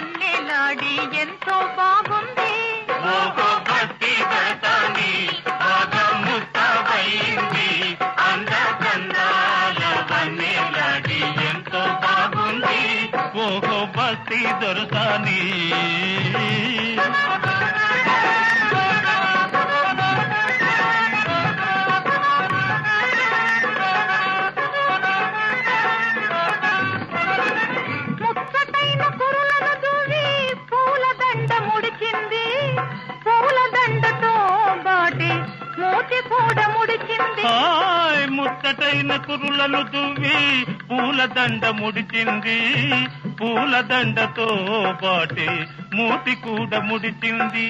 వన్నెలాడి ఎంతో బాగుంది. ఓహో భక్తి దర్శని బాగా ముస్తాబైంది. అందచందాల వన్నెలాడి ఎంతో బాగుంది. ఓహో భక్తి దర్శని ముచ్చటైన కురులను దువ్వి పూలదండ ముడిచింది. పూలదండతో పాటి మూతి కూడా ముడిచింది.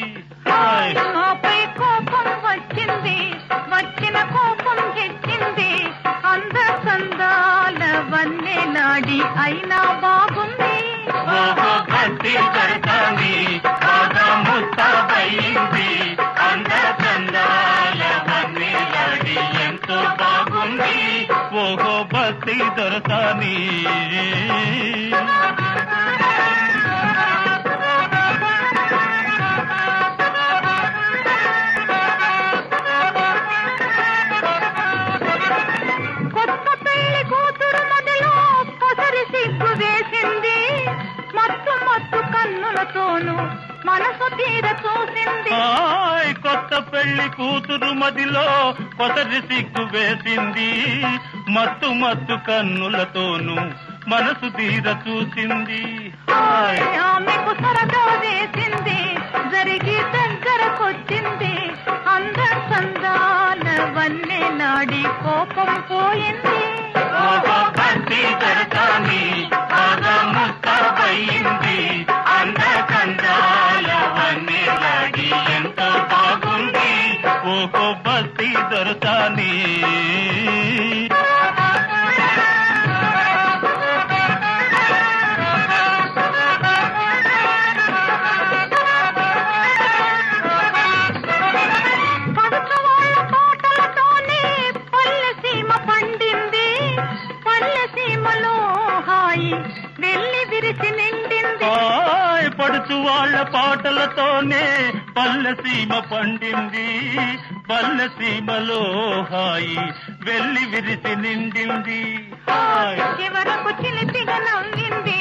ఆపై కోపం వచ్చింది, వచ్చిన కోపం తెచ్చింది. అందచందాల వన్నెలాడి అయినా బాగుంది. ఓహో భక్తి దర్శని బాగా ముస్తాబైంది. అందచందాల వన్నెలాడి ఎంతో బాగుంది. ఓహో భక్తి దర్శని కొత్త పెళ్లి కూతురు మొదలు పొసరి సిగ్గు వేసింది. మత్తు మత్తు కన్నులతోనూ మనసు తీర చూసింది. కొత్త పెళ్లి కూతురు మదిలో కొసరి సిగ్గు వేసింది. మత్తు మత్తు కన్నులతోనూ మనసు తీర చూసింది. ఆమెకు సరదా వేసింది, జరిగి దగ్గరకొచ్చింది. అందచందాల వన్నెలాడి కోపం పోయింది. భక్తి దర్శని బాగా ముస్తాబైంది. అందచందాల వన్నెలాడి ఎంతో బాగుంది. ఓహో భక్తి దర్శని పడుచు వాళ్ళ పాటలతోనే పల్లెసీమ పండింది. పల్లెసీమలో హాయి వెళ్ళి విరిసి నిండింది. చివరకు చిలిపిగా నవ్వింది.